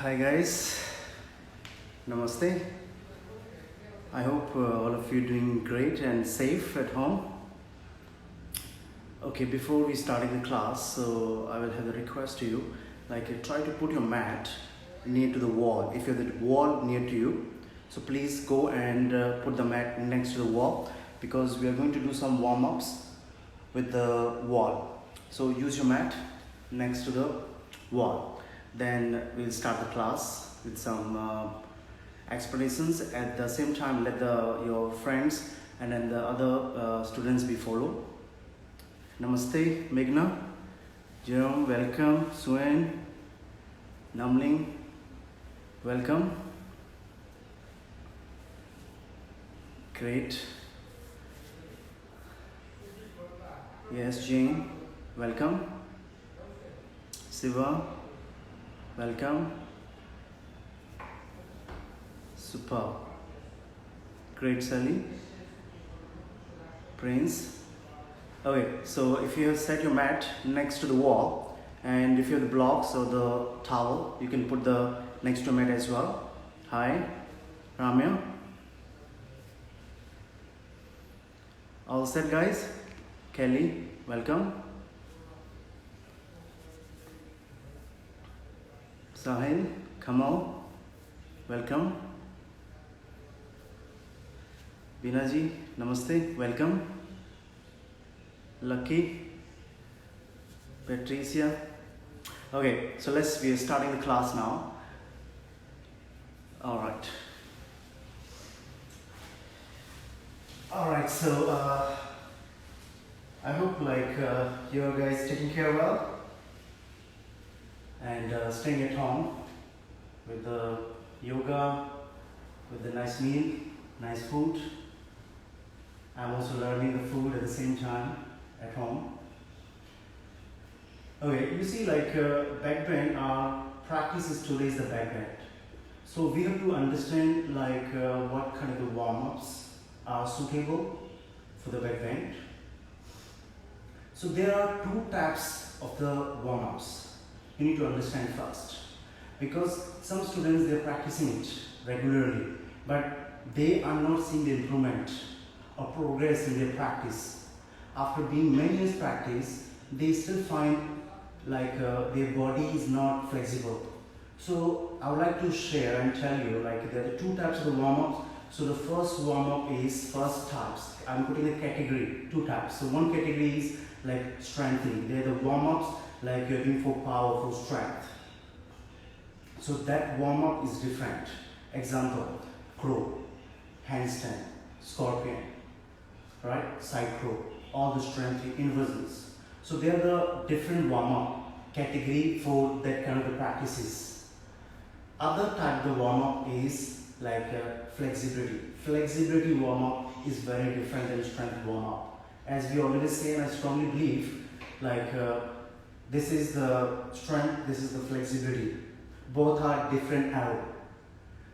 Hi guys, Namaste. I hope all of you doing great and safe at home. Okay, before we starting the class, so I will have a request to you, try to put your mat near to the wall. If you have the wall near to you, so please go and put the mat next to the wall, because we are going to do some warm-ups with the wall. So use your mat next to the wall. Then we'll start the class with some explanations. At the same time, let your friends and then the other students be follow. Namaste, Meghna, Jerome, welcome. Suen, Namling, welcome. Great. Yes, Jane, welcome. Siva, welcome. Super. Great, Sally. Prince. Okay, so if you have set your mat next to the wall, and if you have the blocks or the towel, you can put the next to mat as well. Hi, Ramya. All set, guys? Kelly, welcome. Sahil, Kamal, welcome. Binaji, namaste, welcome. Lucky, Patricia. Okay, so we are starting the class now. Alright, so I hope you guys taking care well and staying at home with the yoga, with the nice meal, nice food. I'm also learning the food at the same time at home. Okay, you see, backbend, our practice is today's the backbend. So we have to understand what kind of warm-ups are suitable for the backbend. So there are two types of the warm-ups. You need to understand first, because some students, they're practicing it regularly, but they are not seeing the improvement or progress in their practice. After being many years practice, they still find their body is not flexible. So I would like to share and tell you there are two types of the warm-ups. So the first warm-up is first types. I'm putting a category, two types. So one category is strengthening. They're the warm-ups you're doing for power, for strength. So that warm-up is different. Example, crow, handstand, scorpion, right? Side crow, all the strength inversions. So they are the different warm-up category for that kind of the practices. Other type of the warm-up is flexibility. Flexibility warm-up is very different than strength warm-up. As we already say, and I strongly believe, this is the strength, this is the flexibility. Both are different arrow.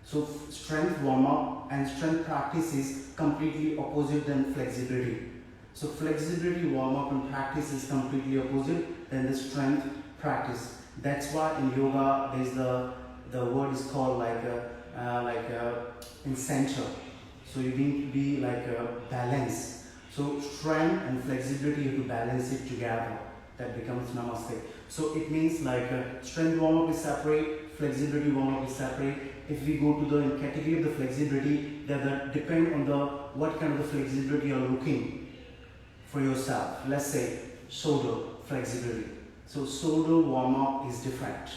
So strength warm-up and strength practice is completely opposite than flexibility. So flexibility warm-up and practice is completely opposite than the strength practice. That's why in yoga there's the word is called in center. So you need to be balance. So strength and flexibility, you have to balance it together. That becomes namaste. So it means strength warm-up is separate, flexibility warm-up is separate. If we go to the category of the flexibility, that depend on what kind of the flexibility you're looking for yourself. Let's say shoulder flexibility. So shoulder warm-up is different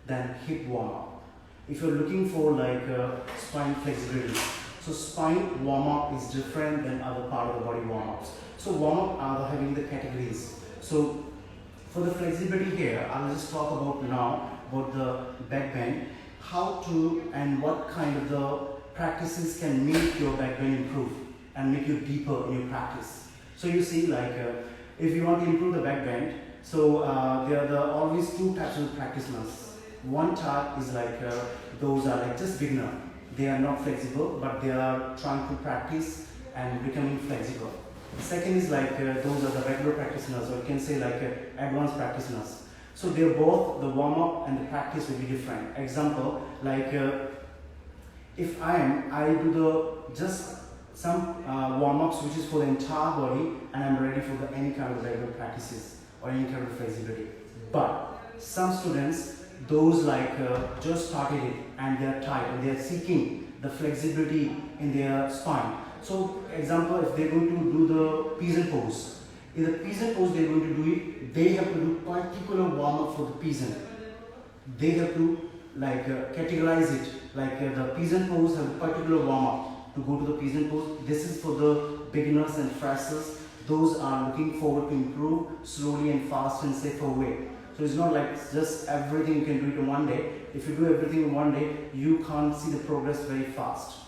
than hip warm-up. If you're looking for spine flexibility, so spine warm-up is different than other part of the body warm-ups. So warm-up are having the categories. So for the flexibility here, I'll just talk about now about the backbend, how to and what kind of the practices can make your backbend improve and make you deeper in your practice. So you see, if you want to improve the backbend, so there are always two types of practitioners. One type is those are just beginner. They are not flexible, but they are trying to practice and becoming flexible. The second is those are the regular practitioners, or you can say advanced practitioners. So they're both, the warm-up and the practice will be different. Example, like if I do the just some warm-ups which is for the entire body, and I'm ready for the any kind of regular practices or any kind of flexibility. But some students, those like just started it and they are tight and they are seeking the flexibility in their spine. So example, if they're going to do the pigeon pose, in the pigeon pose they're going to do it, they have to do particular warm-up for the pigeon. They have to like categorize it, like the pigeon pose have a particular warm-up to go to the pigeon pose. This is for the beginners and freshers. Those are looking forward to improve slowly and fast and safer way. So it's not like just everything you can do it in one day. If you do everything in one day, you can't see the progress very fast.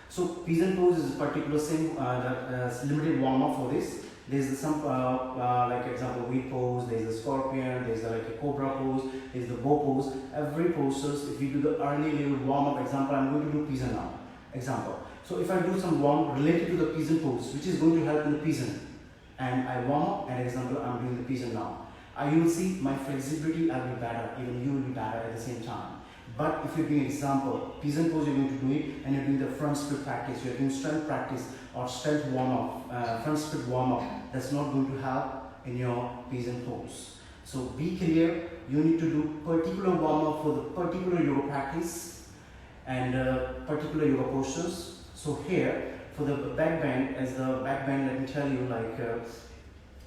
So pigeon pose is a particular same limited warm-up for this. There's some like example wheel pose, there's a scorpion, there's like a cobra pose, there's the bow pose. Every poses, if you do the early level warm-up, example, I'm going to do pigeon now. Example. So if I do some warm related to the pigeon pose, which is going to help in the pigeon, and I warm up, and example, I'm doing the pigeon now. You will see my flexibility will be better, even you will be better at the same time. But if you're doing example, pigeon pose, you're going to do it, and you're doing the front split practice, you're doing strength practice or strength warm-up, front split warm-up, that's not going to help in your pigeon pose. So be clear, you need to do particular warm-up for the particular yoga practice and particular yoga postures. So here, for the back bend, as the back bend, let me tell you, like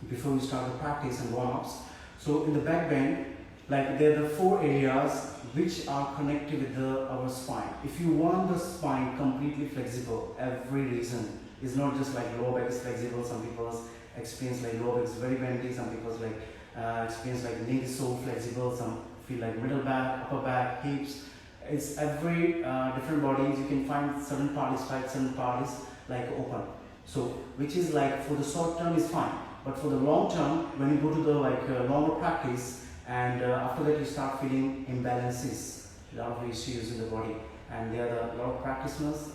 before we start the practice and warm-ups. So in the back bend, like there are the 4 areas which are connected with our spine. If you want the spine completely flexible, every reason is not just like lower back is flexible. Some people experience like lower back is very bendy. Some people like experience like knee is so flexible. Some feel like middle back, upper back, hips. It's every different bodies. You can find certain parties tight, certain parties like open. So which is like for the short term is fine, but for the long term, when you go to the like longer practice, and after that you start feeling imbalances, a lot of issues in the body, and there are a lot of practitioners.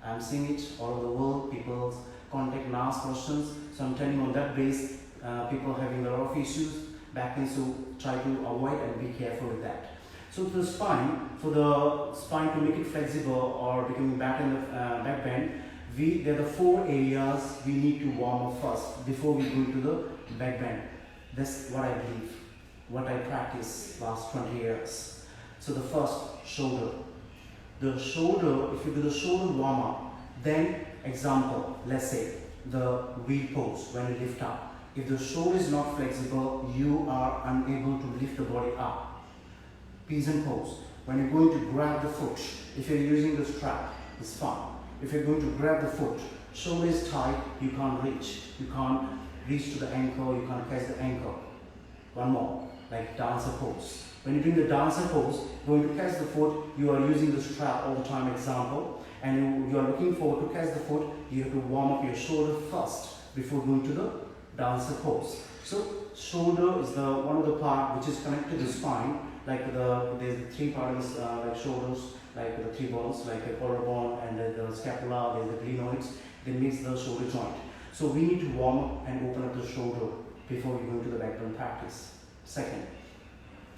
I'm seeing it all over the world. People contact and ask questions. So I'm telling you on that base, people having a lot of issues, back pain. So try to avoid and be careful with that. So the spine, for the spine to make it flexible or becoming back in the back bend, there are the 4 areas we need to warm up first before we go to the back bend. That's what I believe, what I practice last 20 years. So the first, shoulder. The shoulder, if you do the shoulder warm up, then example, let's say the wheel pose when you lift up. If the shoulder is not flexible, you are unable to lift the body up. Pigeon pose, when you're going to grab the foot, if you're using the strap, it's fine. If you're going to grab the foot, shoulder is tight, you can't reach. You can't reach to the ankle, you can't catch the ankle. One more, like dancer pose. When you're doing the dancer pose, going to catch the foot, you are using the strap all the time, example, and you are looking forward to catch the foot, you have to warm up your shoulder first before going to the dancer pose. So shoulder is the one of the part which is connected to the spine, like there's the 3 parts like shoulders, like the 3 bones, like the collarbone and the scapula, there's the glenoids, they makes the shoulder joint. So we need to warm up and open up the shoulder before we go into the backbend practice. Second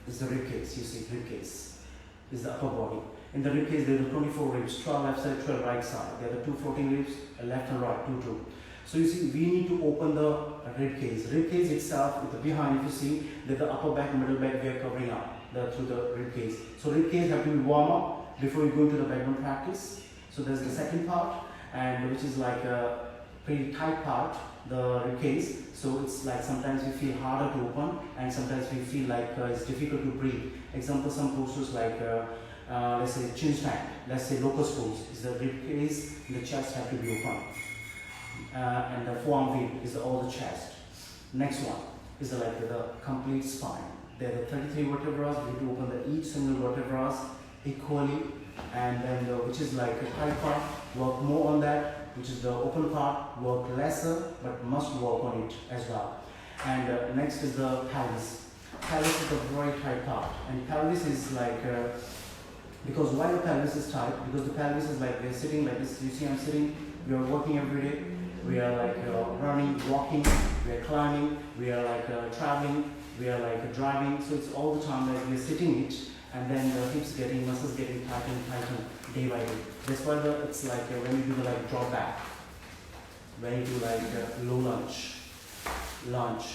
is the rib cage. You see, rib cage is the upper body. In the rib cage, there are 24 ribs, 12 left side, 12 right side. There are 2 floating ribs, left and right, 2. So you see, we need to open the rib cage. Rib cage itself, with the behind, if you see, that the upper back, middle back, we are covering up through the rib cage. So rib cage have to be warm up before you go into the backbend practice. So there's the second part, and which is like a pretty tight part, the rib cage. So it's like sometimes we feel harder to open, and sometimes we feel like it's difficult to breathe. Example, some postures like let's say chin stand, let's say locust pose, is the rib cage and the chest have to be open. And the forearm wheel is all the chest. Next one is like the complete spine. There are the 33 vertebrae. We need to open each single vertebrae equally, and then which is like a tight part, work more on that, which is the open part, work lesser, but must work on it as well. And next is the pelvis. Pelvis is a very tight part, and pelvis is like because why the pelvis is tight? Because the pelvis is like we're sitting like this. You see, I'm sitting. We are working every day. we are like running, walking, we are climbing, we are like traveling, we are like driving. So it's all the time like we are sitting it, and then the hips getting, muscles getting tightened day by day. That's why it's like when you do the like drop back, when you do like low lunge,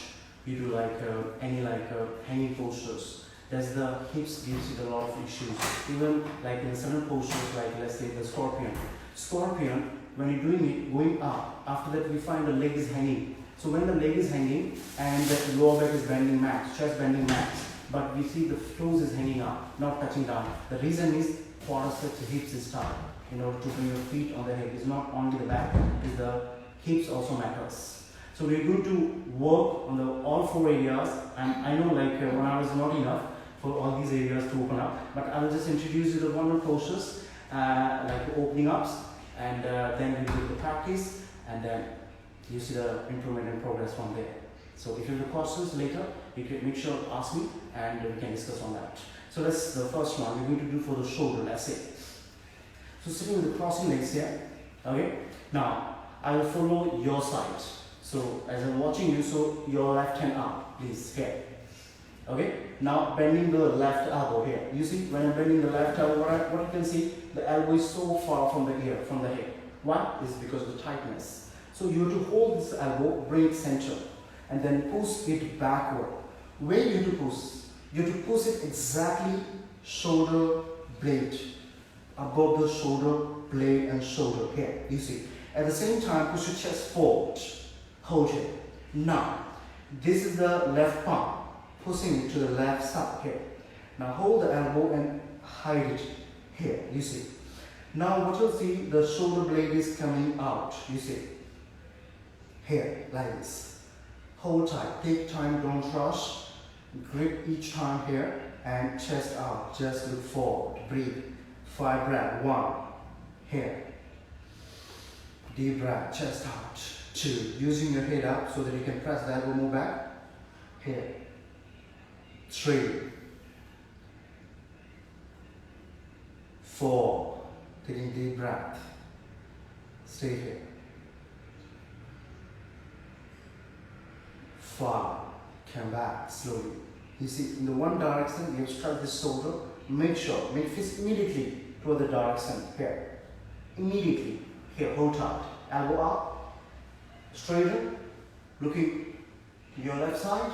you do like any like hanging postures. That's the hips gives you a lot of issues. Even like in certain postures, like let's say the scorpion. Scorpion, when you're doing it, going up, after that we find the leg is hanging. So when the leg is hanging and the lower back is bending max, chest bending max, but we see the toes is hanging up, not touching down. The reason is quadriceps hips is tight. In order to bring your feet on the hip, it's not only the back, it's the hips also matters. So we're going to work on the all four areas, and I know like 1 hour is not enough for all these areas to open up, but I will just introduce you the one postures, like opening ups, and then we do the practice, and then you see the improvement and progress from there. So if you have questions later, you can make sure to ask me, and we can discuss on that. So that's the first one we're going to do for the shoulder, let's say. So sitting with the crossing legs here, okay? Now, I will follow your side. So as I'm watching you, so your left hand up, please, here. Okay? Now bending the left elbow here. You see, when I'm bending the left elbow, what you can see, the elbow is so far from the ear, from the hip. Why? Is because of the tightness. So you have to hold this elbow, bring it center, and then push it backward. Where you have to push? You have to push it exactly shoulder blade, above the shoulder blade and shoulder. Here, you see. At the same time, push your chest forward. Hold it. Now, this is the left palm, pushing it to the left side here. Now hold the elbow and hide it here, you see. Now what you'll see, the shoulder blade is coming out, you see. Here, like this. Hold tight, take time, don't rush. Grip each time here and chest out, just look forward, breathe. 5 breath, 1, here. Deep breath, chest out. 2, using your head up so that you can press the elbow, move back. Here. 3, 4, taking deep breath. Stay here. 5, come back slowly. You see, in the one direction, you have struck the shoulder. Make sure, make fist immediately toward the direction. Here. Immediately. Here, hold tight. Elbow up. Straighten, looking to your left side.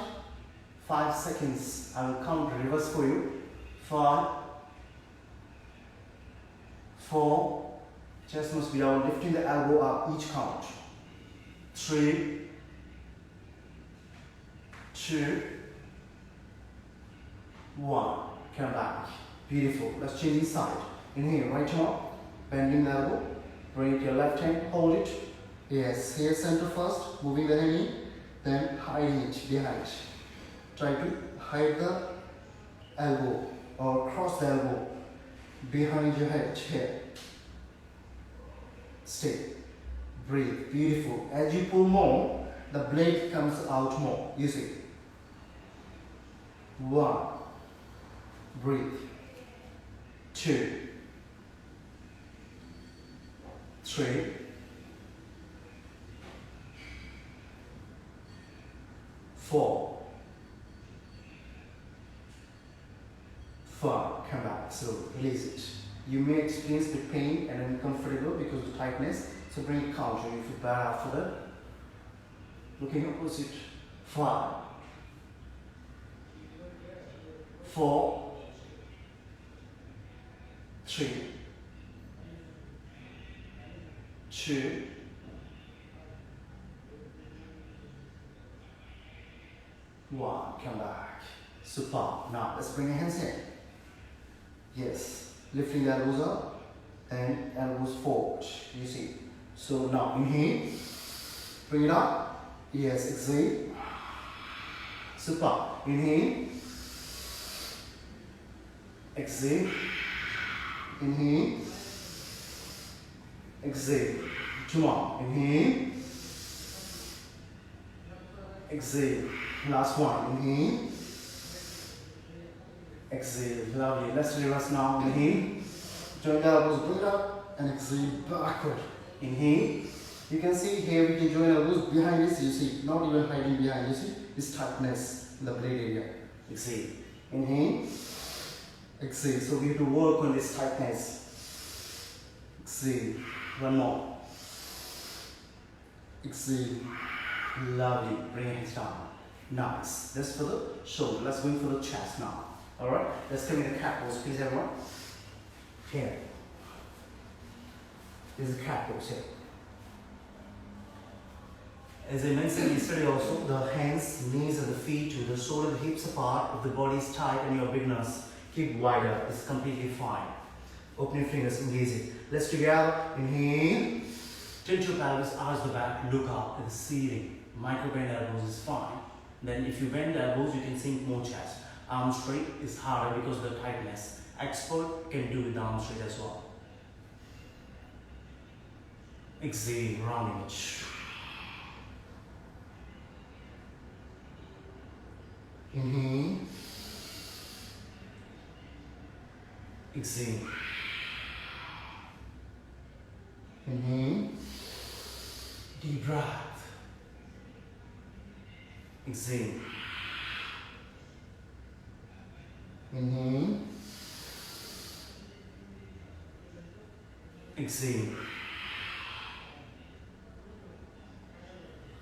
5 seconds. I will count reverse for you. 5, 4, chest must be down, lifting the elbow up each count. 3, 2, 1. Come back. Beautiful. Let's change the side. Inhale, right arm, bending the elbow. Bring it to your left hand, hold it. Yes, here center first, moving the hand in, then hiding it behind. Try to hide the elbow or cross the elbow behind your head here. Stay. Breathe. Beautiful. As you pull more, the blade comes out more. You see. 1. Breathe. 2. 3. 4. 5. Come back. So release it. You may experience the pain and uncomfortable because of tightness. So bring it counter. You feel bad after that. Looking opposite. 5. 4. 3. 2. 1. Come back. Super. Now let's bring your hands in. Yes. Lifting the elbows up and elbows forward. You see. So now inhale. Bring it up. Yes. Exhale. Super. Inhale. Exhale. Inhale. Exhale. 2 more. Inhale. Exhale. Last one. Inhale. Exhale. Lovely. Let's reverse now. Inhale. Join the elbows, bring it up, and exhale backward. Inhale. You can see here we can join elbows behind this, you see, not even hiding behind, you see, this tightness in the blade area. Exhale. Inhale. Exhale. So we have to work on this tightness. Exhale. One more. Exhale. Lovely. Bring your hands down. Nice. That's for the shoulder. Let's go in for the chest now. Alright? Let's come in the cat pose, please, everyone. Here. This is the cat pose here. As I mentioned yesterday also, the hands, knees and the feet with the shoulder, the hips apart. If the body is tight and you are beginners, keep wider. It's completely fine. Open your fingers, engage it. Let's together. Inhale. Tilt your pelvis, arch the back, look up at the ceiling. Micro bend elbows is fine. Then if you bend the elbows, you can sink more chest. Arm straight is harder because of the tightness. Expert can do with the arm straight as well. Exhale, rounding it. Inhale. Exhale. Inhale. Deep breath. Exhale. Inhale. Exhale.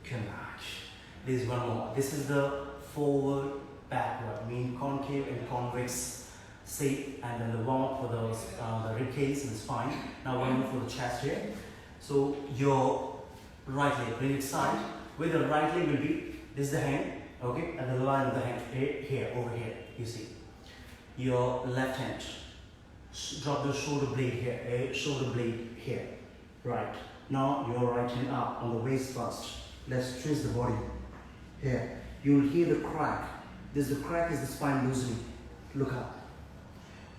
Come back. This is one more. This is the forward, backward, mean concave and convex shape, and then the warm up for the rib cage and spine. Now one more for the chest here. So your right leg, bring it side. Where the right leg will be, this is the hand, okay, and the line of the hand here, over here, you see. Your left hand, drop the shoulder blade here, shoulder blade here, right. Now your right hand up on the waist first. Let's twist the body here. You will hear the crack. The crack is the spine loosening. Look up.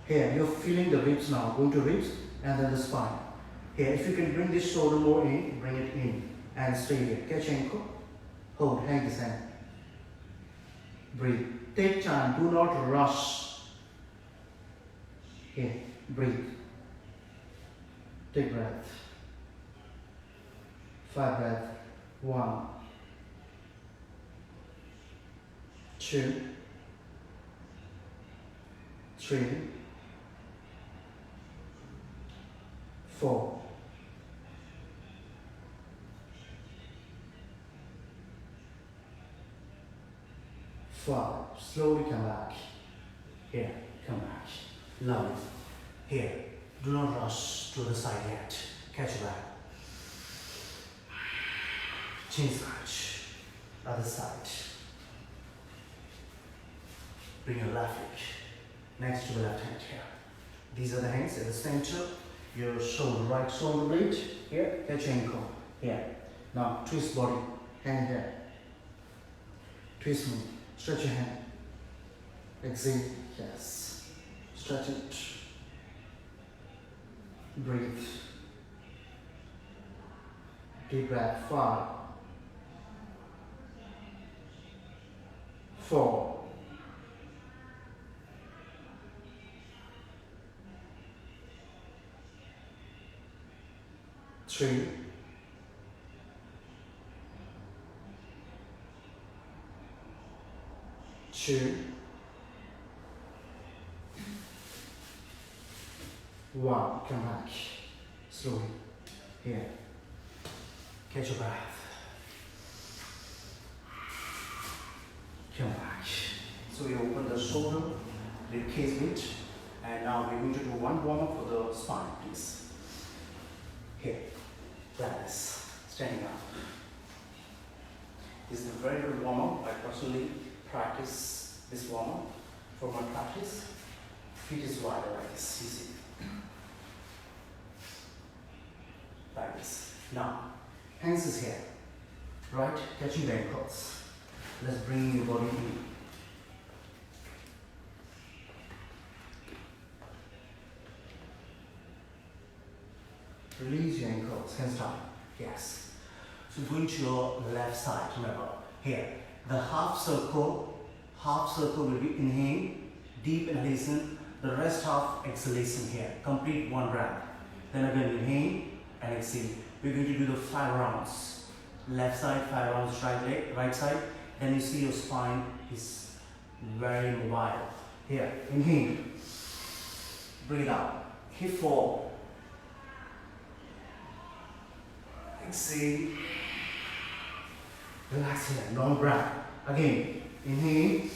Here, you're feeling the ribs now, going to ribs and then the spine. Here, if you can bring this shoulder more in, bring it in and stay here. Catch ankle, hold, hang this hand. Breathe. Take time, do not rush. Here, breathe. Take breath. 5 breath. 1, 2, 3, 4, 5. Slowly come back. Here, come back. Lovely. Here, do not rush to the side yet. Catch your back. Change side. Other side. Bring your left leg next to the left hand here. These are the hands at the center. Your shoulder, right shoulder blade here. Catch ankle here. Now twist body. Hand here. Twist me. Stretch your hand. Exhale. Yes. Stretch it. Breathe. Deep breath. 5, 4, 3, 2, 1. Come back. Slowly. Here. Catch your breath. Come back. So we open the shoulder, rib cage bit, and now we're going to do one warm up for the spine, please. Here, like this, standing up. This is a very good warm up. I personally practice this warm up for my practice. Feet is wider like this, you see. Like this. Now, hands is here, right? Catching the ankles. Let's bring your body in. Release your ankles, hands down. Yes. So going to your left side, remember. Here, the half circle will be inhale, deep inhalation, the rest half exhalation here. Complete one breath. Then again inhale and exhale. we're going to do the 5 rounds. Left side, 5 rounds, right leg, right side. Then you see your spine is very mobile. Here, inhale, breathe out, hip forward. Exhale, relax here, long breath. Again, inhale,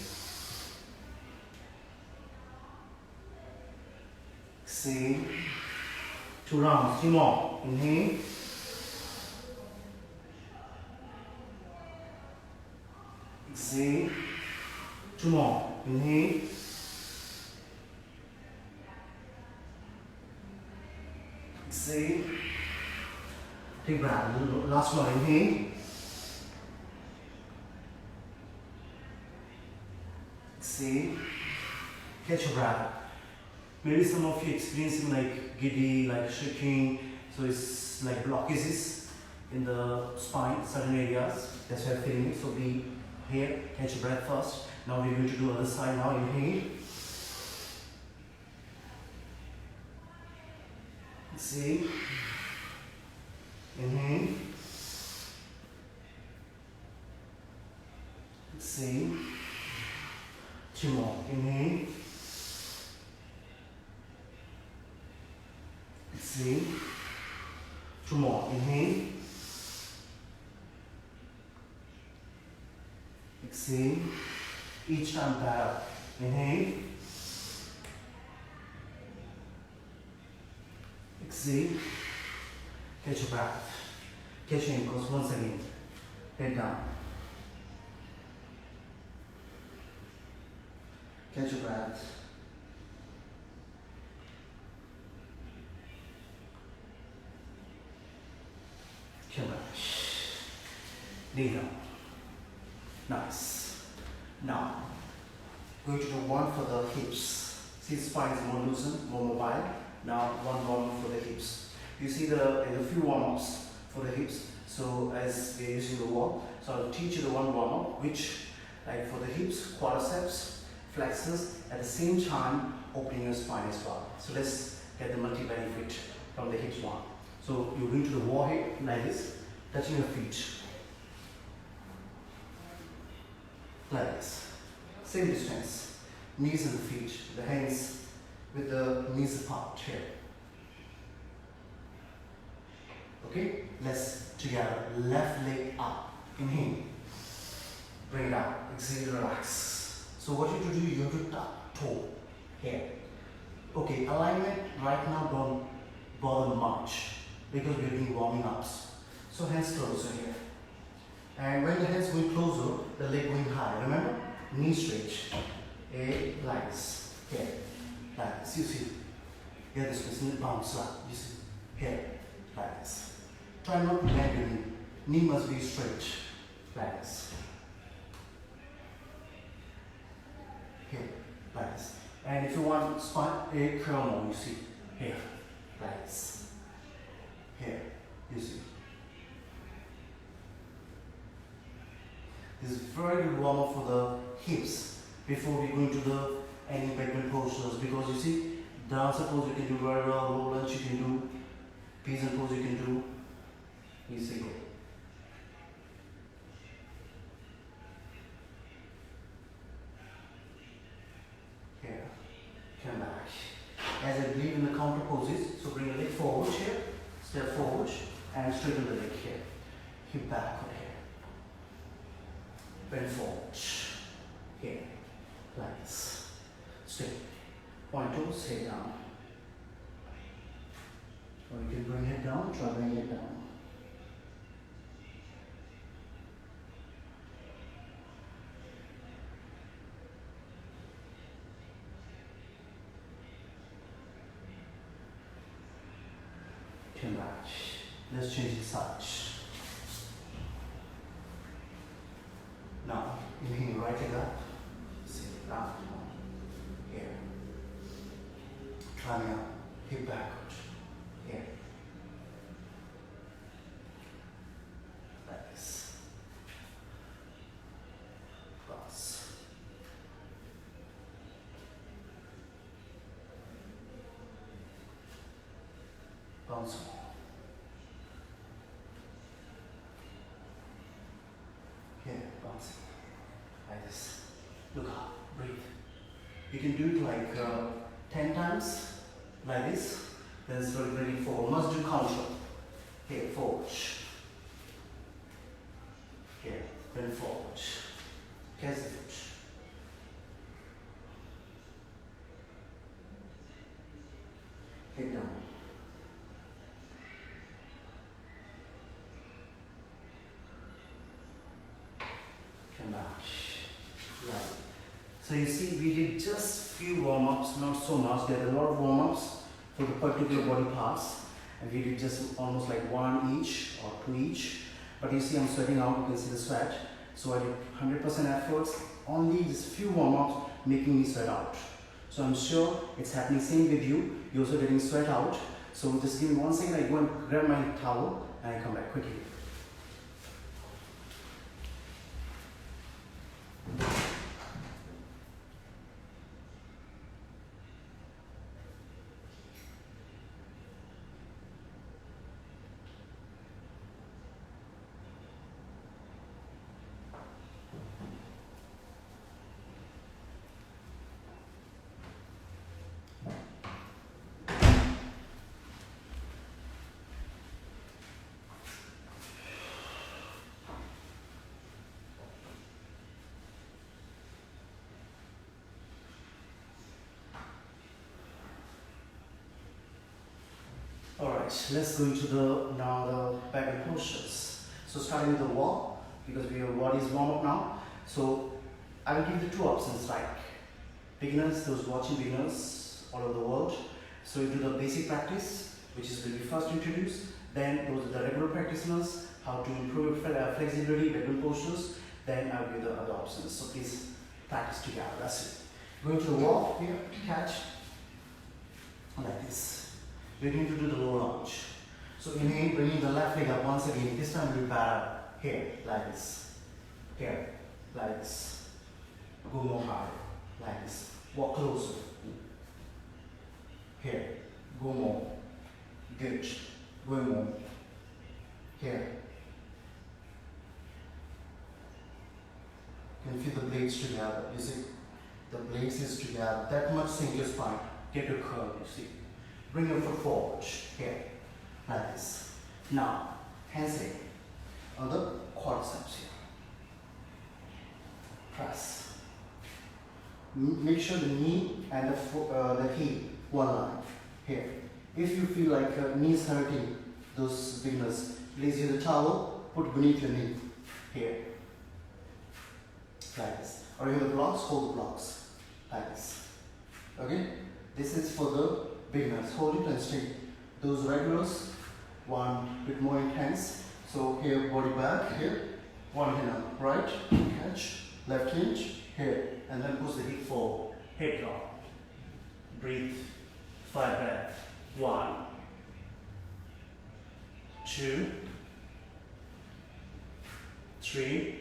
exhale, 2 rounds, 3 more. Inhale, exhale, 2 more. Inhale, exhale, take breath. Last one. Inhale, exhale, catch your breath. Maybe some of you experiencing like giddy, like shaking, so it's like blockages in the spine, certain areas. That's why I'm feeling it. So be here, catch your breath first. Now we're going to do other side now. Inhale, exhale, inhale, exhale, 2 more. Inhale, exhale, 2 more. Inhale, exhale, each time better. Inhale, exhale, catch your breath, catch your ankles once again, head down, catch your breath, come back, knee down, nice. Now, going to do one for the hips. See, the spine is more loosened, more mobile. Now, one warm-up for the hips. You see there's a few warm-ups for the hips. So, as we're using the wall, so I'll teach you the one warm-up, which, like for the hips, quadriceps, flexors, at the same time, opening your spine as well. So, let's get the multi-benefit from the hips one. So, you're going to the warhead like this, touching your feet. Like this. Same distance. Knees and the feet, the hands with the knees apart here. Okay, let's together. Left leg up. Inhale. Bring it out. Exhale, relax. So what you have to do, you have to tap toe here. Okay, alignment right now don't bother much because we're doing warming ups. So hands closer here. And when the hands going closer, the leg going high. Remember? Knee straight. Like this. Here. Like this. You see? Here this person bounce up. You see? Here. Like this. Try not to bend your knee. Knee must be straight. Like this. Here. Like this. And if you want spine, a curl more, you see? Here. Like this. Here. You see? This is very good warm up for the hips before we go into the any backbend postures, because you see, dancer pose you can do very well, roll lunge you can do, pigeon pose you can do. You see, go. Here, come back. As I believe in the counter poses, so bring the leg forward here, step forward, and straighten the leg here. Hip backward here. Bend forward. Here. Like this. Straight. Point toes, head down. Or you can bring it down, try bringing it down. Come back. Let's change the side. Now, inhale, right leg up. Sit up. Here. Climbing up. Hip backward. Here. Like this. Cross. Bounce. breathe. You can do it like 10 times, like this. Then slowly bring it forward. Must do counter. Here, forward. Here, then forward. Catch the foot. Head down. Come back. Right. So you see, we did just few warm-ups, not so much. There are a lot of warm-ups for the particular body parts, and we did just almost like one each or two each. But you see, I'm sweating out. You can see the sweat. So I did 100% efforts. Only just few warm-ups making me sweat out. So I'm sure it's happening same with you. You're also getting sweat out. So just give me 1 second. I go and grab my towel and I come back quickly. Alright, let's go into now the back postures. So starting with the wall, because your body is warm up now. So I will give you 2 options, like beginners, those watching beginners all over the world. So you do the basic practice, which is will be first introduced. Then those are the regular practitioners, how to improve flexibility, backbend postures. Then I will give the other options. So please practice together. That's it. Going to the wall here, catch like this. We're going to do the low lunge. So inhale, bringing the left leg up once again. This time we'll parallel. Here, like this. Here, like this. Go more higher, like this. Walk closer. Here, go more. Good. Go more. Here. You can feel the blades together. You see, the blades is together. That much sink your spine. Get your curve, you see. Bring your foot forward, here, like this. Now, hands in on the quadriceps here. Press. Make sure the knee and the heel one line, here. If you feel like knees hurting, those beginners, please use a towel, put beneath your knee, here. Like this. Or you have the blocks, hold the blocks, like this. Okay? This is for the beginners. Hold it and stay. Those regulars, one bit more intense. So here, body back, here, one hand up, right, catch, left hinge, here, and then push the hip forward. Head drop. Breathe. 5 breaths. 1, 2, 3,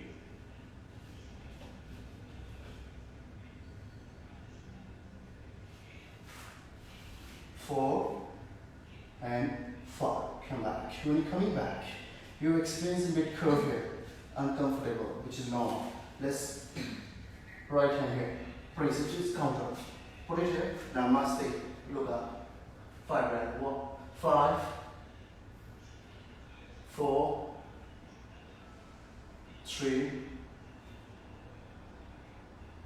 4 and 5. Come back. When you're coming back, you're experiencing a bit curve here, uncomfortable, which is normal. Let's right hand here. Press it, just counter. Put it here. Namaste. Look up. 5 breath. 1, 5, 4, 3,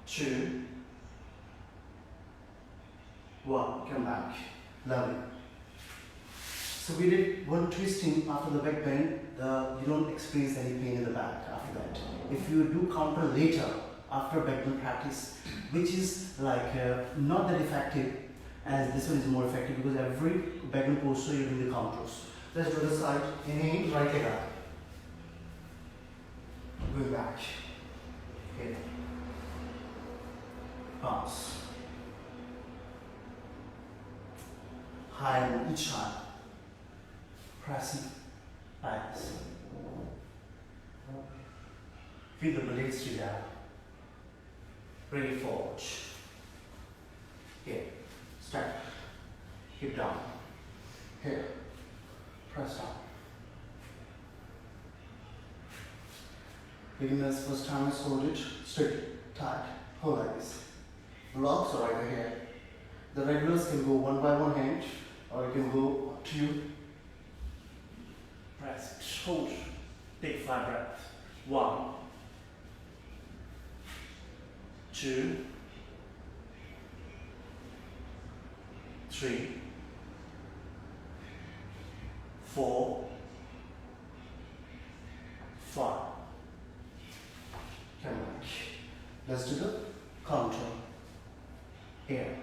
2, 1. Come back. Lovely. So we did one twisting after the back bend. You don't experience any pain in the back after that. If you do counter later after back bend practice, which is like not that effective, as this one is more effective because every back bend posture you're doing the counters. Let's do the side. Inhale, right leg up. Going back. Okay. Bounce. High on each side. Pressing like this. Feel the blades together. Bring it forward. Here. Step. Hip down. Here. Press down. Beginners, first time is hold it straight, tight. Hold like this. blocks are right here. The regulars can go one by one hand, or you can go two. Press, hold, take 5 breaths. 1, 2, 3, 4, 5. Come back. Let's do the counter. Here,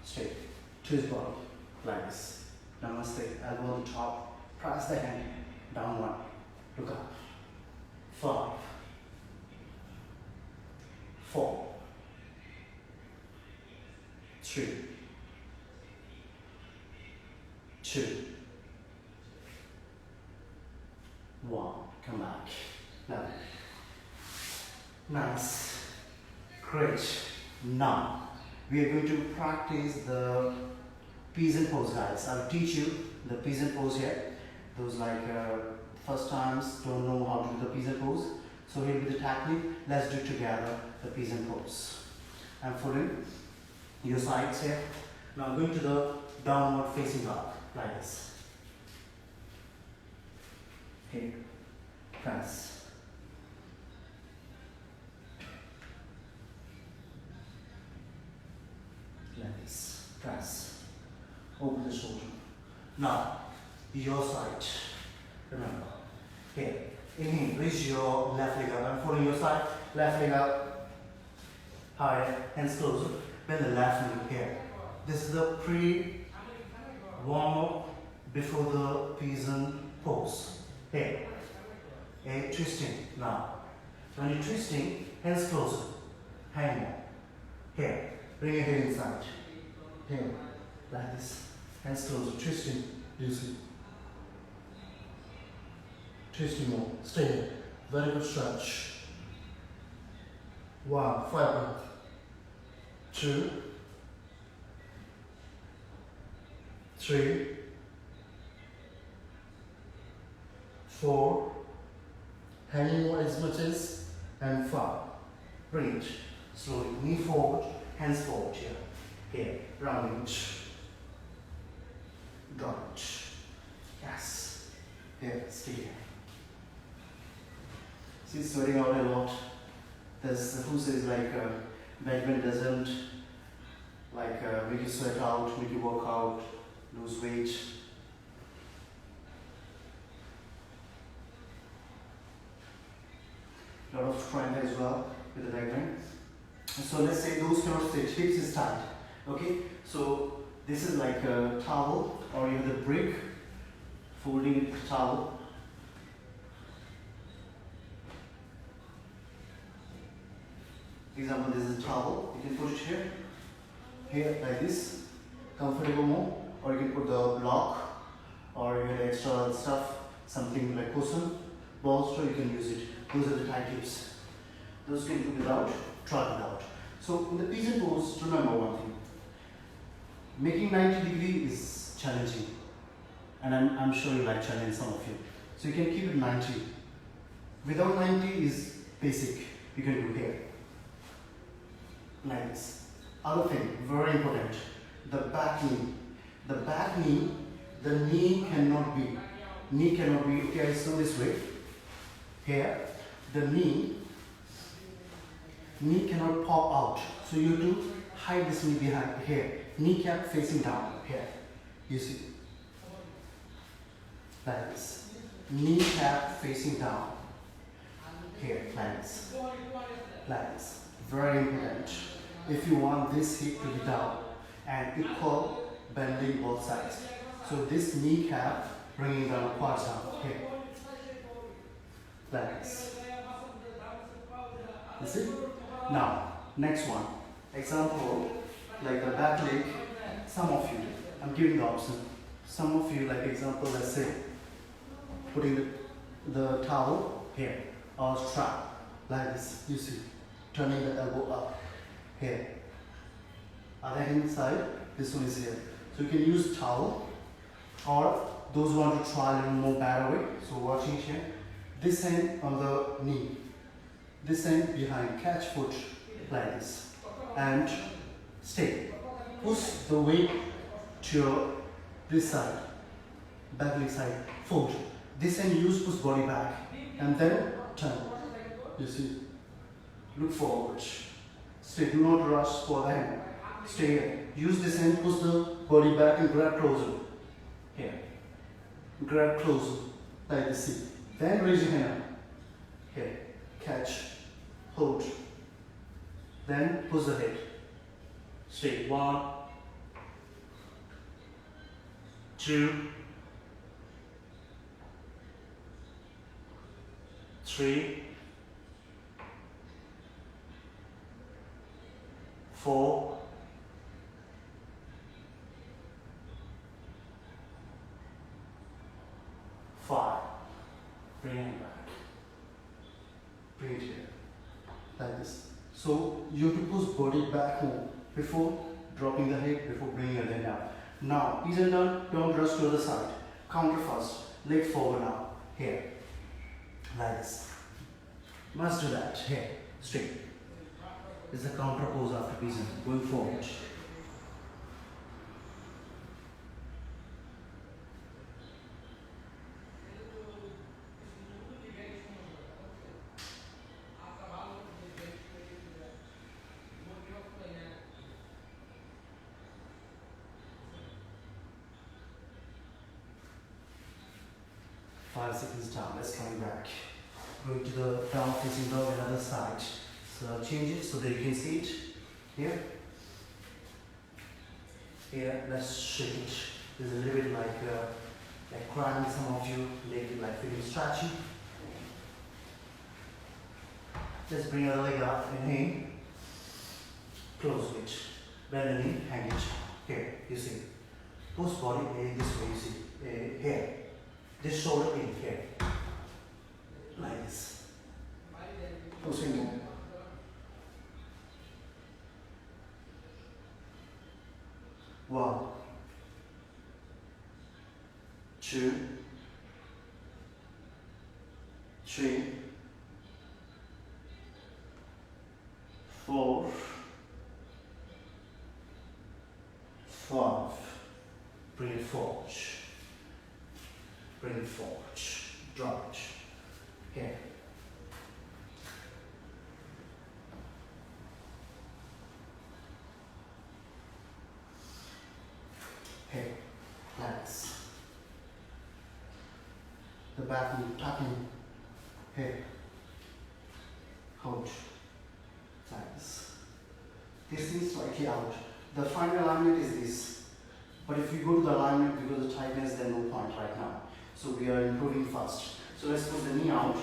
straight, twist body, like this. Namaste, elbow on the top, press the hand, down 1, look up. 5, 4, 3, 2, 1. Come back. Now, nice, great. Now we are going to practice the peasant pose, guys. I'll teach you the peasant pose here. Those first times don't know how to do the peasant pose. So here will be the technique. Let's do together the peasant pose. I'm folding your sides here. Now I'm going to the downward facing dog, like this. Here, press. Like this, press. Open the shoulder. Now, your side. Remember, here, inhale, raise your left leg up. I'm folding your side, left leg up, higher, hands closer. Bend the left knee here. This is the pre-warm up before the peasant pose. Here, a twisting. Now, when you're twisting, hands closer, hang more. Here, bring your head inside. Here, like this, hands closer, twisting. You see. Twisting more. Stay here. Very good stretch. 1, 5 breath. 2, 3, 4. Hanging more as much as, and 5. Bring it slowly. Knee forward, hands forward here. Here, round it. Drop it. Yes. Here, stay here. See, sweating out a lot. There's who says Backbend doesn't make you sweat out, make you work out, lose weight. A lot of strength as well with the Backbend. So let's say those cannot sit, hips is tight. Okay, so this is like a towel, or you have the brick, folding it towel. Example, this is a towel. You can put it here like this, comfortable more, or you can put the block, or you have extra stuff, something like cushion, bolster. You can use it. Those are the tight hips. Those can do without, try without. So in the peasant pose, remember one thing. Making 90 degree is challenging, and I'm sure you like challenge, some of you. So you can keep it 90. Without 90 is basic. You can do here. Like this. Other thing, very important, the back knee. The back knee, the knee cannot be, okay, I saw this way. Here, the knee cannot pop out. So you have to hide this knee behind here. Kneecap facing down here. You see? Like this. Kneecap facing down. Here, like this. Like this. Very important. If you want this hip to be down and equal bending both sides. So this kneecap bringing down quads down here. Like this. You see? Now, next one. Example, like the back leg. Some of you, I'm giving the option. Some of you, like example, let's say, putting the towel here or strap like this. You see? Turning the elbow up here. Other hand side, this one is here. So you can use towel, or those who want to try a little more better way. So watching here, this hand on the knee, this hand behind, catch foot like this, and Stay. Push the weight to your this side, back leg side, fold. This hand use push body back and then turn. You see, look forward. Stay, do not rush for the hand. Stay here. Use this hand, push the body back and grab closer. Here. Grab closer, like this. See. Then raise your hand up. Here. Catch. Hold. Then push the head. Stay. 1, 2, 3, 4, 5. Bring it back. Bring it here. Like this. So you have to push body back home before dropping the head, before bringing your head down. Now, ease and down, don't rush to the other side. Counter first. Leg forward now. Here. Like this. Must do that. Here. Straight. This is the counter pose after pigeon. Going forward. Five seconds down. Let's come back. Going to the down facing dog on the other side. So change it so that you can see it. Here. Here. Let's shake it. This is a little bit like crying. Some of you like feeling stretchy. Just bring your leg up and hang. Close it. Bend the knee. Hang it. Here. You see. Push body this way. You see. Here. This shoulder in here, like this. Pushing more. One, 2, 3, 4, 5. Bring it forward. Bring it forward. Drop it. Here. Here. Like this. The back knee tucking. Here. Hold. Like this. This is slightly out. The final alignment is this. But if you go to the alignment because of tightness, then no point right now. So we are improving fast. So let's put the knee out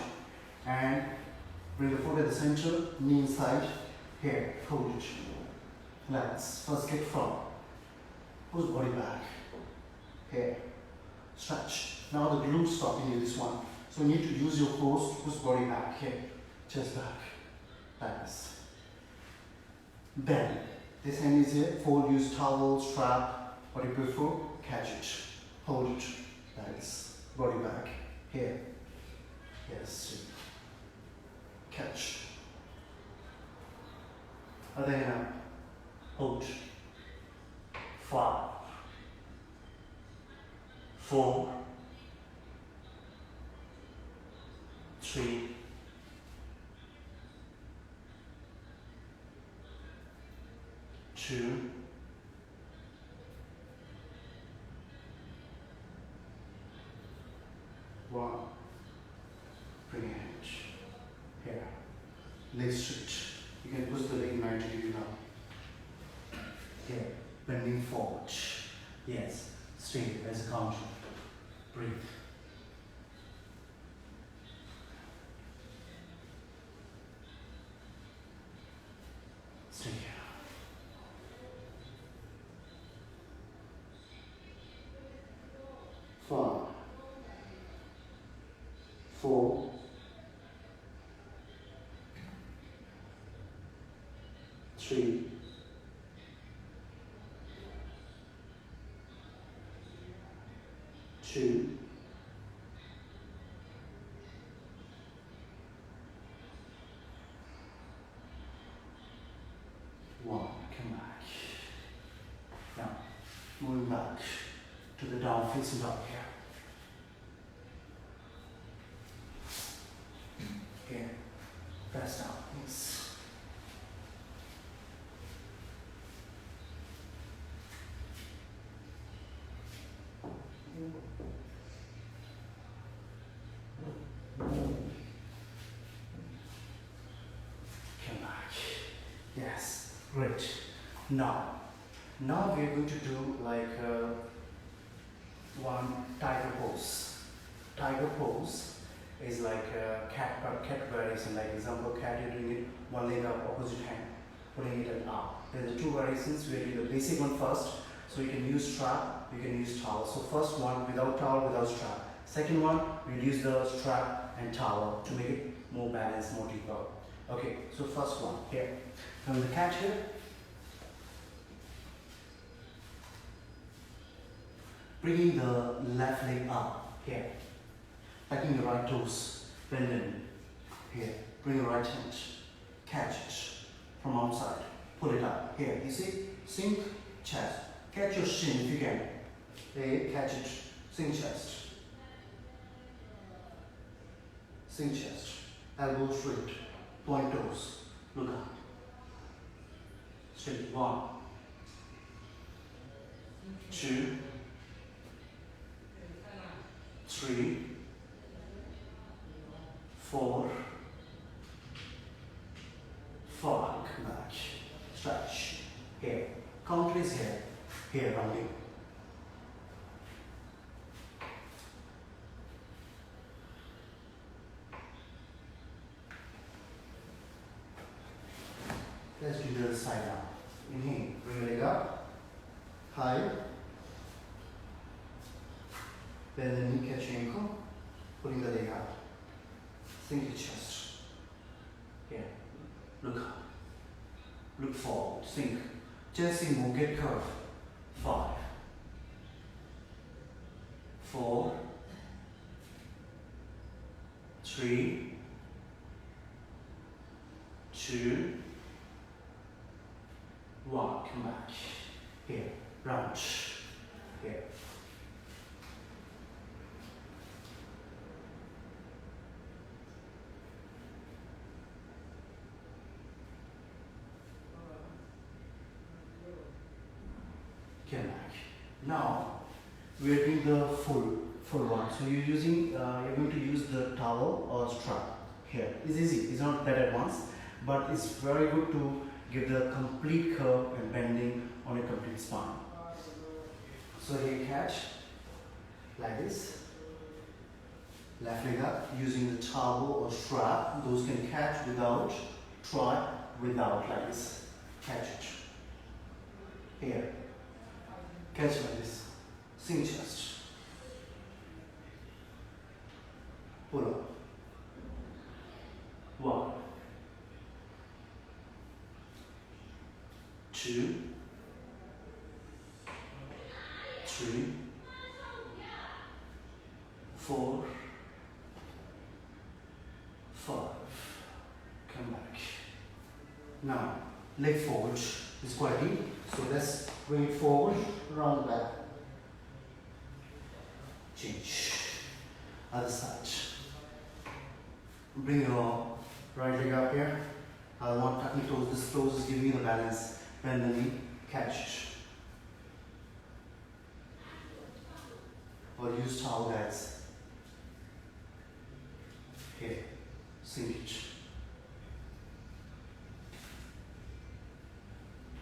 and bring the foot at the center, knee inside, here, hold it. Let's first get from. Push body back. Here. Stretch. Now the glutes stopping in this one. So you need to use your force to push body back. Here. Chest back. Like this. Bend. This hand is here. Fold, use towel, strap, what you prefer. Catch it. Hold it. Like this. Body back. Here. Yes. Catch. Other hand up. Hold. 5, 4, 3, 2, 1. Bring it here. Leg straight. You can push the leg 90 degrees now. Here. Bending forward. Yes. Straight as a counter. Breathe. Stay here. 5, 4, 3, 2, 1. Come come back. Now, moving back to the down facing dog here. Here, press down, yes. Come back. Yes, great. Now we are going to do like one tiger pose. Tiger pose is like a cat variation. Like example, cat, you're doing it one leg up, opposite hand, putting it up. There's the two variations. We're doing the basic one first. So you can use strap, you can use towel. So first one without towel, without strap. Second one, we'll use the strap and towel to make it more balanced, more deeper. Okay, so first one here. From the cat here. Bringing the left leg up here. Tucking your right toes, bend in here. Bring your right hand, catch it from outside. Pull it up here. You see? Sink chest. Catch your shin if you can. There, catch it. Sink chest. Sink chest. Elbow straight. Point toes. Look up. Straight. 1, 2, 3, 4, 5. Come back. Stretch. Here. Counter is here. Here, rounding. Let's do the other side now. Inhale. Bring your leg up. High. Bend the knee, catch your ankle. Pulling the leg out. Sink your chest. Here. Look up. Look forward. Sink. Chest in move. Get curve. 5, 4, 3, 2, 1. Come back. Here. Round. Here. Come back. Now we are doing the full one. So you're going to use the towel or strap here. It's easy. It's not that advanced, but it's very good to give the complete curve and bending on a complete spine. So here you catch like this. Left leg up using the towel or strap. Those can catch without, try without, like this. Catch it. Here. Catch like this. Sink chest. Pull up. 1, 2, 3, 4, 5. Come back. Now, leg forward is quite deep, so let's bring it forward, round back. Change. Other side. Bring your right leg up here. I want tucking toes. This toes is giving you the balance. Bend the knee, catch it. Or use towel guys. Here, sink it.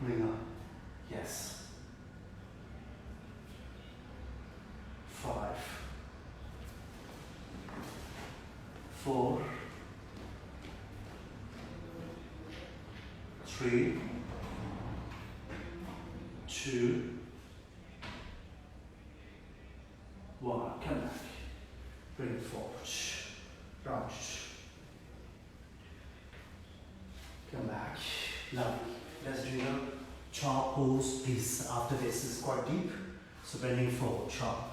Bring up. Yes. 5, 4, 3, 2, 1. Come back. Bring it forward. Round. Come back. Lovely. Let's do the chop pose. This after this is quite deep. So bending forward, chop.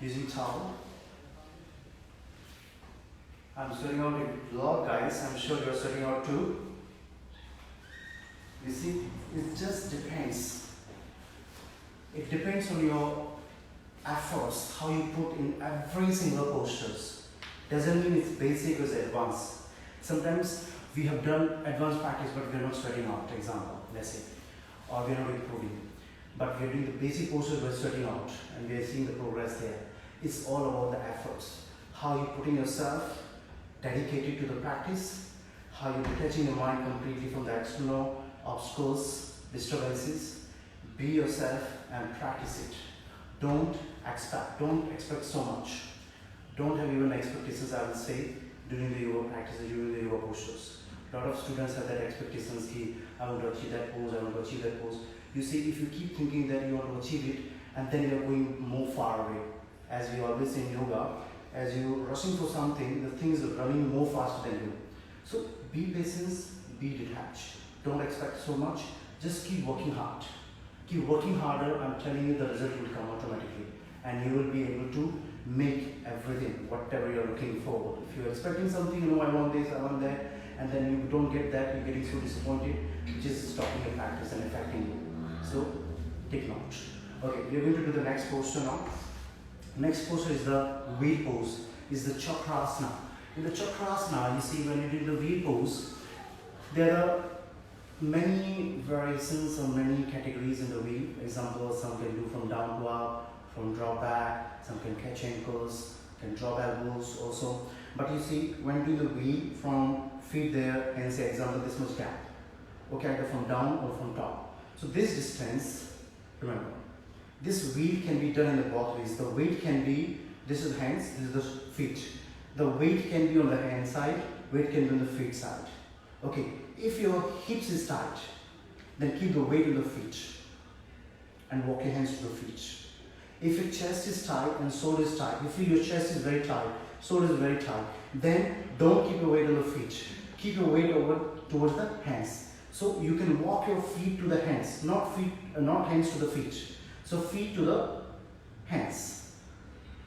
using towel. I'm sweating out a lot, guys. I'm sure you're sweating out too. You see, it just depends. It depends on your efforts, how you put in every single postures. Doesn't mean it's basic or advanced. Sometimes we have done advanced practice, but we're not sweating out, example, let's say, or we're not improving. But we're doing the basic postures, we're sweating out, and we're seeing the progress there. It's all about the efforts. How you're putting yourself dedicated to the practice, how you're detaching your mind completely from the external obstacles, disturbances. Be yourself and practice it. Don't expect so much. Don't have even expectations, I will say, during the yoga practices, during the yoga postures. A lot of students have that expectations, ki, I want to achieve that pose, I want to achieve that pose. You see, if you keep thinking that you want to achieve it, and then you're going more far away. As we always say in yoga, as you're rushing for something, the things are running more faster than you. So be patient, be detached. Don't expect so much, just keep working hard. Keep working harder, I'm telling you the result will come automatically. And you will be able to make everything, whatever you're looking forward. If you're expecting something, you know, I want this, I want that, and then you don't get that, you're getting so disappointed, which is stopping your practice and affecting you. So, take note. Okay, we're going to do the next posture now. Next posture is the wheel pose, is the chakrasana. In the chakrasana, you see when you do the wheel pose, there are many variations or many categories in the wheel. Example, some can do from down to up, from drop back, some can catch ankles, can drop elbows also. But you see, when doing the wheel from feet there, and say example this much gap. Okay, either from down or from top. So this distance, remember, this wheel can be done in the both ways. The weight can be, this is hands, this is the feet. The weight can be on the hand side, weight can be on the feet side. Okay, if your hips is tight, then keep the weight on the feet and walk your hands to the feet. If your chest is tight and shoulder is tight, you feel your chest is very tight, shoulder is very tight, then don't keep your weight on the feet. Keep your weight over towards the hands. So you can walk your feet to the hands, not hands to the feet. So feet to the hands.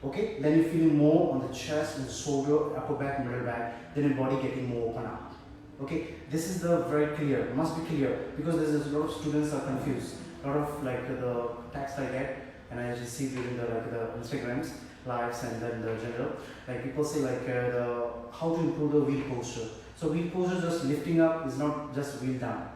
Okay, then you're feeling more on the chest and shoulder, upper back, middle back, then your body getting more open up. Okay, this is the very clear, must be clear, because there's a lot of students are confused. A lot of like the text I get, and I just see during the Instagrams, lives, and then the general, like people say like how to improve the wheel posture. So wheel posture, just lifting up is not just wheel down.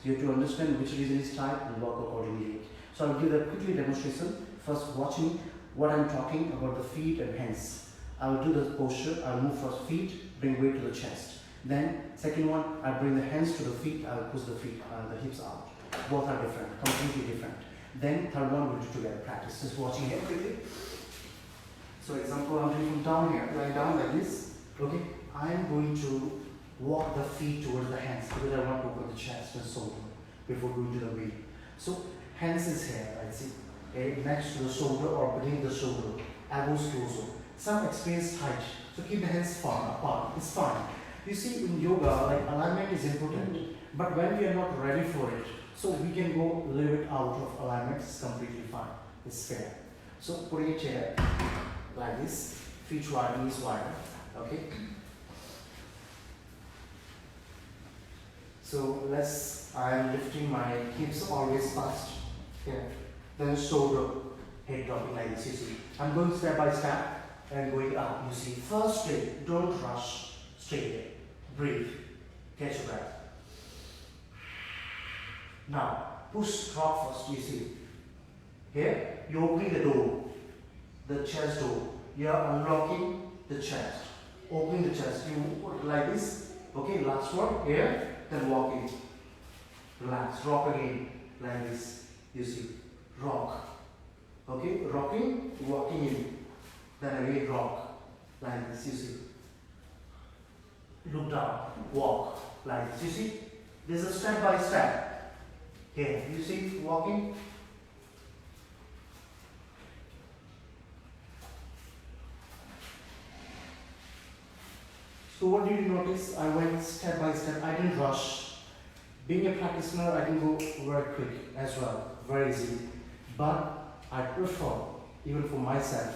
So you have to understand which region is tight and work accordingly. So I'll give that quickly demonstration. First, watching what I'm talking about the feet and hands. I'll do the posture. I'll move first feet, bring weight to the chest. Then second one, I'll bring the hands to the feet. I'll push the feet, the hips out. Both are different, completely different. Then third one, we'll do together. Practice. Just watching here quickly. So example, I'm doing from down here, lying down like this. Okay, I'm going to walk the feet towards the hands because I want to open the chest and shoulder before going to the wheel. So hands is here, right? See, okay, next to the shoulder or beneath the shoulder, elbows closer. Some experience tight, so keep the hands far apart. It's fine. You see, in yoga, like alignment is important, but when we are not ready for it, so we can go a little bit out of alignment. It's completely fine. It's fair. So putting a chair like this, feet wide, knees wide. Okay. So I'm lifting my hips always fast. Here. Then shoulder, head dropping like this. You see, I'm going step by step and going up. You see, first straight. Don't rush. Straight. Breathe. Catch your breath. Now, push, drop first, you see. Here, you're opening the door, the chest door. You're unlocking the chest, opening the chest. You put it like this. Okay, last one, here, then walking. Relax, rock again, like this. You see, rock. Okay, rocking, walking in. Then again, rock, like this, you see. Look down, walk, like this. You see, this is a step by step. Here, you see, walking. So what did you notice? I went step by step. I didn't rush. Being a practitioner, I can go very quick as well, very easy. But I prefer, even for myself,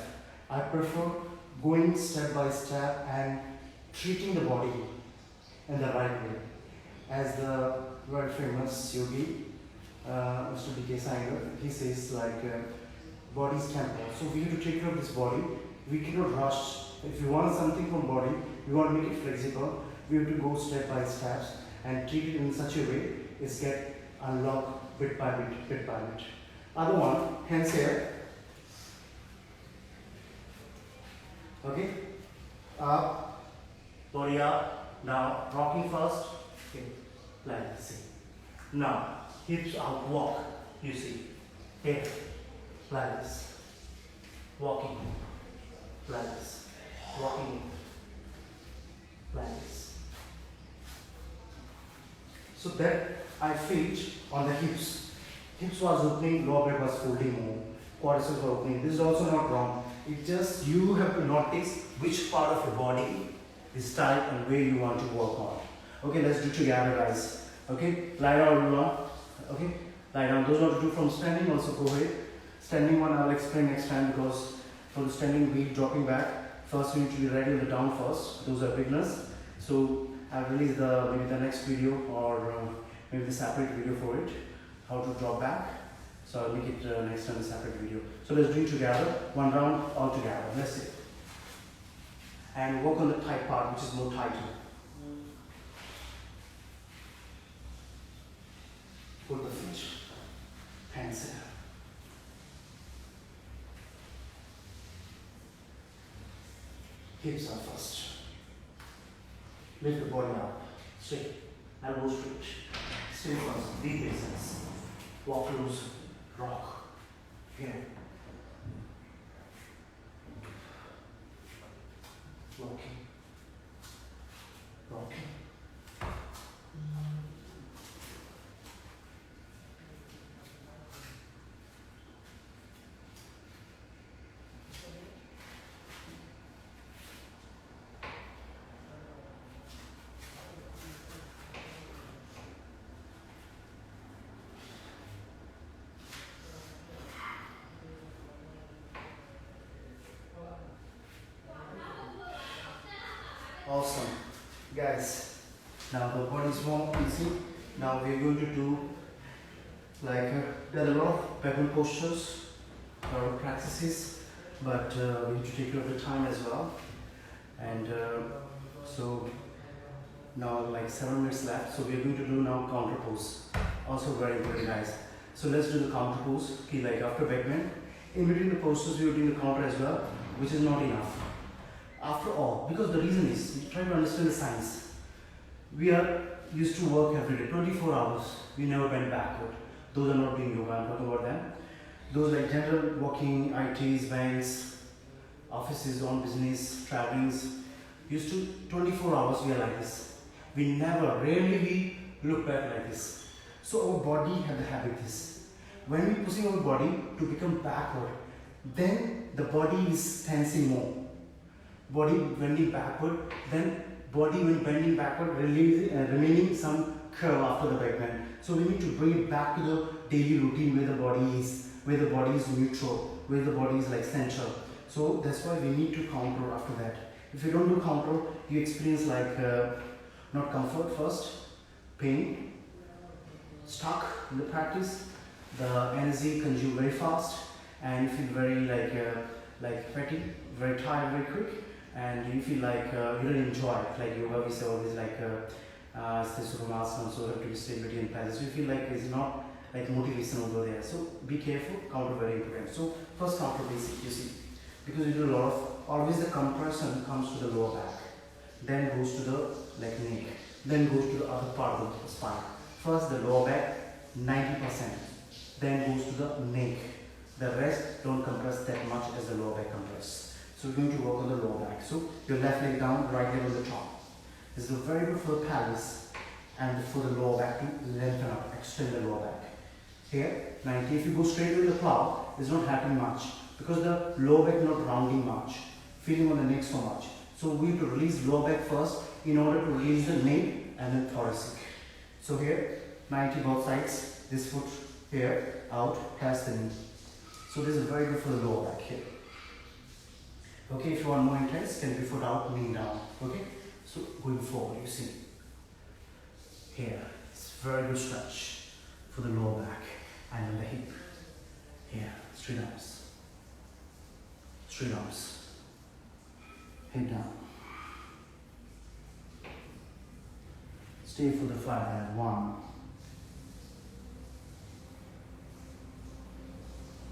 I prefer going step by step and treating the body in the right way. As the very famous yogi, Mr. D.K. Sanger, he says like body is temple. So we have to take care of this body. We cannot rush. If you want something from body, we want to make it flexible. We have to go step by step and treat it in such a way it's get unlocked bit by bit, bit by bit. Other one, hands here. Okay. Up, body up. Now rocking first. Okay. Like this. Now hips out, walk. You see. Here. Like this. Walking. Like this. Walking. Like this. So that I felt on the hips. Hips was opening, lower back was folding more. Quadriceps were opening. This is also not wrong. It just you have to notice which part of your body is tight and where you want to work on. Okay, let's do together, guys. Okay, lie down, everyone. Okay, lie down. Those want to do from standing, also go ahead. Standing one I'll explain next time, because for the standing we dropping back. First we need to be ready with the down first. Those are beginners. So I'll release maybe the next video or maybe the separate video for it. How to drop back. So I'll make it next time a separate video. So let's do it together. One round all together. Let's see. And work on the tight part, which is more tighter. Put the feet. Hands here. Hips up first. Lift the body up. Straight. Elbows straight. Stay first. Deep exhales. Walk loose. Rock. Here. Rocking. Rocking. Awesome. Guys, now the body is more easy. Now we are going to do like there are a lot of Backbend postures, a lot of practices, but we need to take care of the time as well. And so now like 7 minutes left. So we are going to do now counter pose. Also very important, guys. So let's do the counter pose. Okay, like after Backbend, in between the postures we are doing the counter as well, which is not enough. After all, because the reason is, we try to understand the science. We are used to work every day, 24 hours. We never bend backward. Those are not doing yoga, I'm talking about them. Those like general walking, ITs, banks, offices, on business, travelings. Used to 24 hours we are like this. We never, rarely we look back like this. So our body had the habit this. When we pushing our body to become backward, then the body is tensing more. Body bending backward, then body when bending backward, remaining some curve after the Backbend. So we need to bring it back to the daily routine where the body is neutral, where the body is like central. So that's why we need to counter after that. If you don't do counter, you experience like not comfort first, pain, stuck in the practice, the energy consumed very fast, and you feel very like fatigued, very tired, very quick. And you feel like you don't enjoy it. Like yoga, we say always like Sukhasana, so have to be stability and pleasure. So you feel like it's not like motivation over there. So be careful, counter very important. So first counter basic, you see, because you do a lot of, always the compression comes to the lower back, then goes to the like neck, then goes to the other part of the spine. First the lower back, 90%, then goes to the neck. The rest don't compress that much as the lower back compress. So we're going to work on the lower back. So your left leg down, right leg on the top. This is very good for the pelvis and for the lower back to lengthen up, extend the lower back. Here, 90. If you go straight with the plow, it's not happening much because the lower back not rounding much, feeling on the neck so much. So we have to release lower back first in order to release the neck and then thoracic. So here, 90 both sides. This foot here, out, past the knee. So this is very good for the lower back here. Okay, if you want more intense, can be foot out, knee down. Okay, so going forward, you see here, it's very good stretch for the lower back and on the hip. Here, straight arms, head down. Stay for the 5 and 1,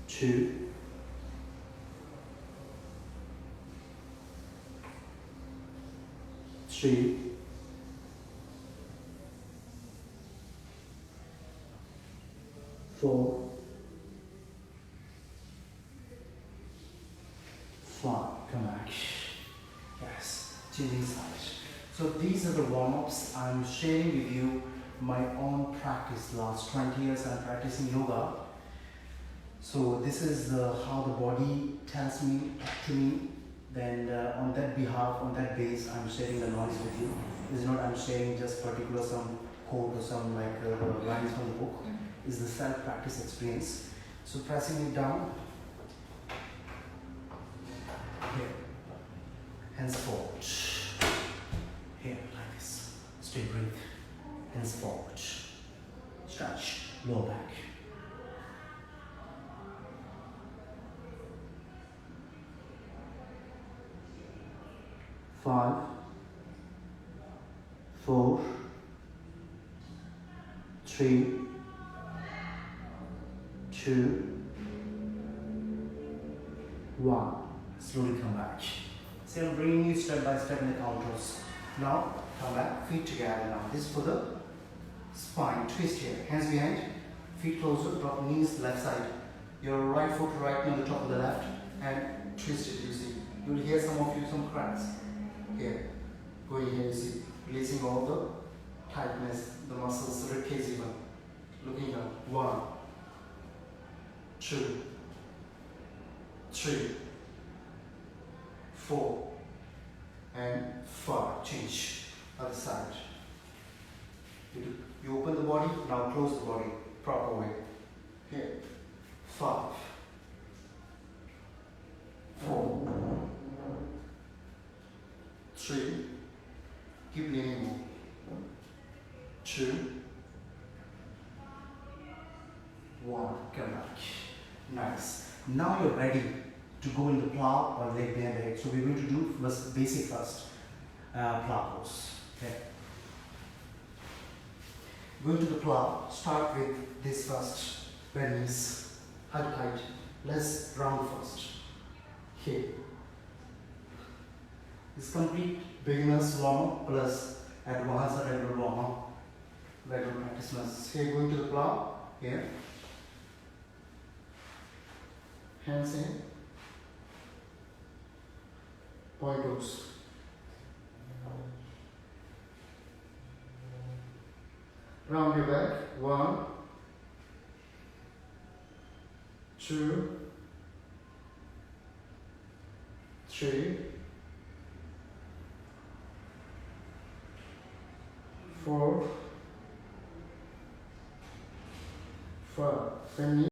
2, 3, 4, 5. Come back. Yes, changing side. So these are the warm-ups. I'm sharing with you my own practice. Last 20 years I'm practicing yoga. So this is how the body tells me to me. Then on that behalf, on that base, I'm sharing the knowledge with you. It's not I'm sharing just particular some quote or some like lines from the book. It's the self-practice experience. So pressing it down. Here. Hands forward. Here, like this. Stay breathe. Hands forward. Stretch. Lower back. Five, 4, 3, 2, 1. Slowly come back. So I'm bringing you step by step in the counters. Now come back, feet together now. This is for the spine. Twist here. Hands behind, feet closer, drop knees left side. Your right foot right on the top of the left and twist it, you see. You'll hear some of you some cracks. Here, going here, you see, releasing all the tightness, the muscles, the rib cage even. Looking up. 1, 2, 3, 4, and 5. Change. Other side. You open the body, now close the body. Proper way. Here. 5, 4, 3, keep leaning more. 2, 1, come back. Nice. Now you're ready to go in the plow or leg behind leg. So we're going to do first basic first. Plow pose. Okay. Go to the plow. Start with this first. Bend knees. Height. Let's round first. Here. This complete beginner's warm-up plus advanced regular warm-up, regular practice. Here, going to the plow. Here. Hands in. Point toes. Round your back. 1, 2, 3, 4, 5. Then